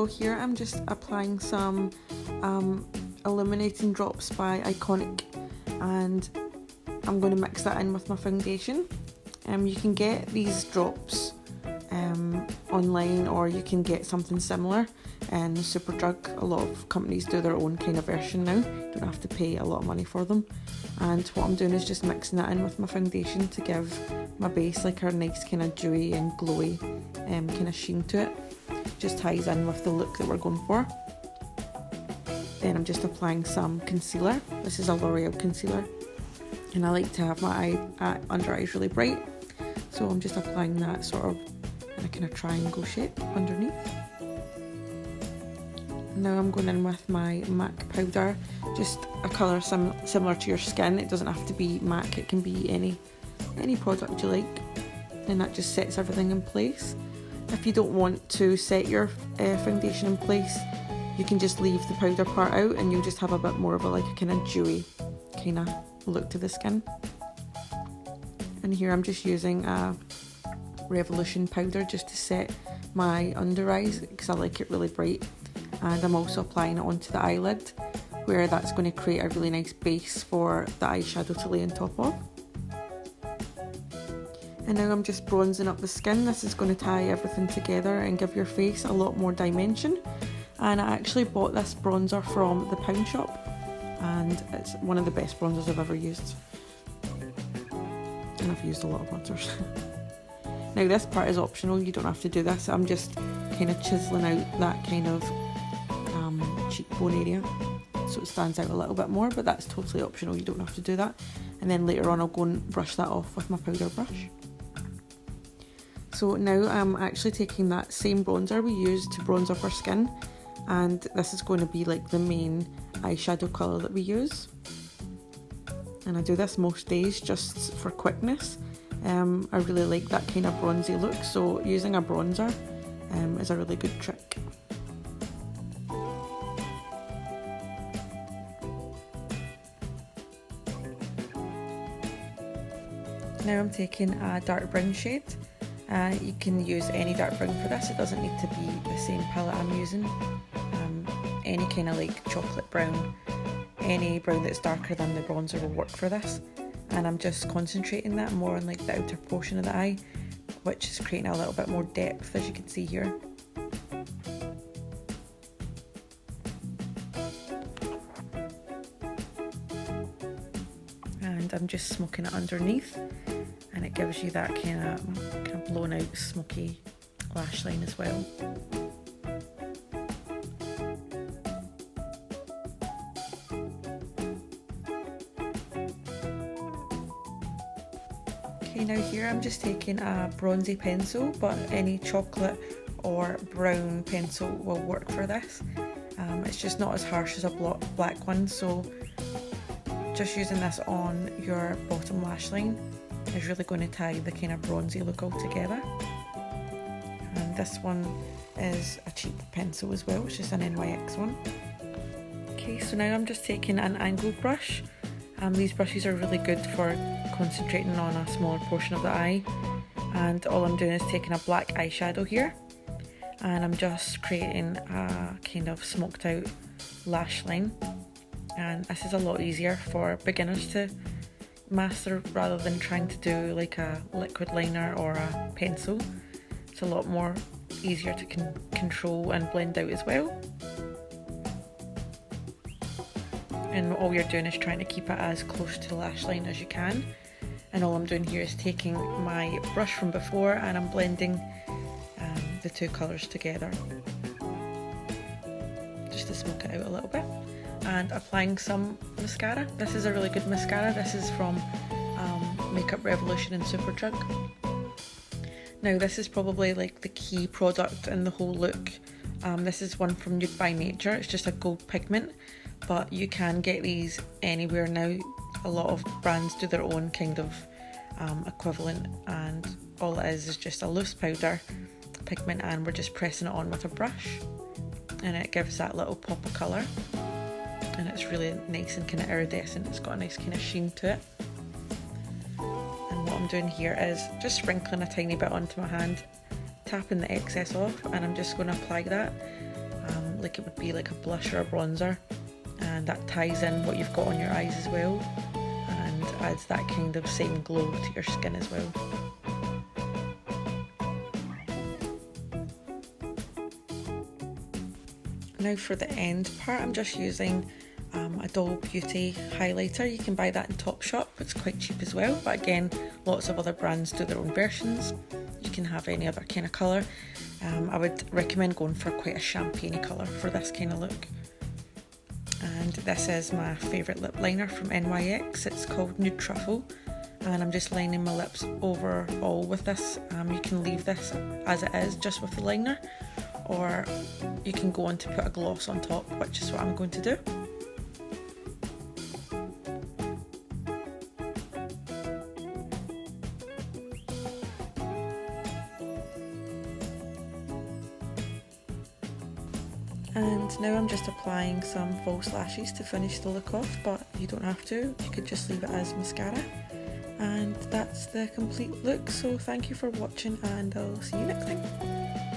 So here I'm just applying some illuminating drops by Iconic, and I'm going to mix that in with my foundation. You can get these drops online, or you can get something similar in Superdrug. A lot of companies do their own kind of version now. You don't have to pay a lot of money for them. And what I'm doing is just mixing that in with my foundation to give my base like a nice kind of dewy and glowy kind of sheen to it. Just ties in with the look that we're going for. Then I'm just applying some concealer. This is a L'Oreal concealer, and I like to have my under eyes really bright, so I'm just applying that sort of in a kind of triangle shape underneath. Now I'm going in with my MAC powder, just a colour similar to your skin. It doesn't have to be MAC, it can be any product you like, and that just sets everything in place. If you don't want to set your foundation in place, you can just leave the powder part out and you'll just have a bit more of a like a kind of dewy kind of look to the skin. And here I'm just using a Revolution powder just to set my under eyes because I like it really bright. And I'm also applying it onto the eyelid, where that's going to create a really nice base for the eyeshadow to lay on top of. And now I'm just bronzing up the skin. This is going to tie everything together and give your face a lot more dimension. And I actually bought this bronzer from the Pound Shop, and it's one of the best bronzers I've ever used. And I've used a lot of bronzers. Now this part is optional, you don't have to do this. I'm just kind of chiseling out that kind of cheekbone area so it stands out a little bit more, but that's totally optional, you don't have to do that. And then later on I'll go and brush that off with my powder brush. So now I'm actually taking that same bronzer we used to bronze up our skin, and this is going to be like the main eyeshadow colour that we use. And I do this most days just for quickness. I really like that kind of bronzy look, so using a bronzer is a really good trick. Now I'm taking a dark brown shade. You can use any dark brown for this, it doesn't need to be the same palette I'm using. Any kind of like chocolate brown, any brown that's darker than the bronzer will work for this. And I'm just concentrating that more on like the outer portion of the eye, which is creating a little bit more depth, as you can see here. And I'm just smoking it underneath, and it gives you that kind of blown out smoky lash line as well. Okay, now here I'm just taking a bronzy pencil, but any chocolate or brown pencil will work for this. It's just not as harsh as a black one, so just using this on your bottom lash line is really going to tie the kind of bronzy look all together. And this one is a cheap pencil as well, it's just an NYX one. Okay, so now I'm just taking an angled brush. These brushes are really good for concentrating on a smaller portion of the eye, and all I'm doing is taking a black eyeshadow here, and I'm just creating a kind of smoked out lash line. And this is a lot easier for beginners to master rather than trying to do like a liquid liner or a pencil. It's a lot more easier to control and blend out as well. And all you're doing is trying to keep it as close to the lash line as you can. And all I'm doing here is taking my brush from before and I'm blending the two colours together just to smoke it out a little bit. And applying some mascara. This is a really good mascara. This is from Makeup Revolution and Superdrug. Now this is probably like the key product in the whole look. This is one from Nude by Nature. It's just a gold pigment, but you can get these anywhere now. A lot of brands do their own kind of equivalent, and all it is just a loose powder pigment, and we're just pressing it on with a brush, and it gives that little pop of colour, and it's really nice and kind of iridescent. It's got a nice kind of sheen to it. And what I'm doing here is just sprinkling a tiny bit onto my hand, tapping the excess off, and I'm just going to apply that like it would be like a blush or a bronzer, and that ties in what you've got on your eyes as well and adds that kind of same glow to your skin as well. Now for the end part, I'm just using a Doll Beauty highlighter. You can buy that in Topshop, it's quite cheap as well, but again, lots of other brands do their own versions. You can have any other kind of colour. I would recommend going for quite a champagne colour for this kind of look. And this is my favourite lip liner from NYX, it's called Nude Truffle, and I'm just lining my lips overall with this. You can leave this as it is, just with the liner, or you can go on to put a gloss on top, which is what I'm going to do. And now I'm just applying some false lashes to finish the look off, but you don't have to, you could just leave it as mascara. And that's the complete look, so thank you for watching and I'll see you next time.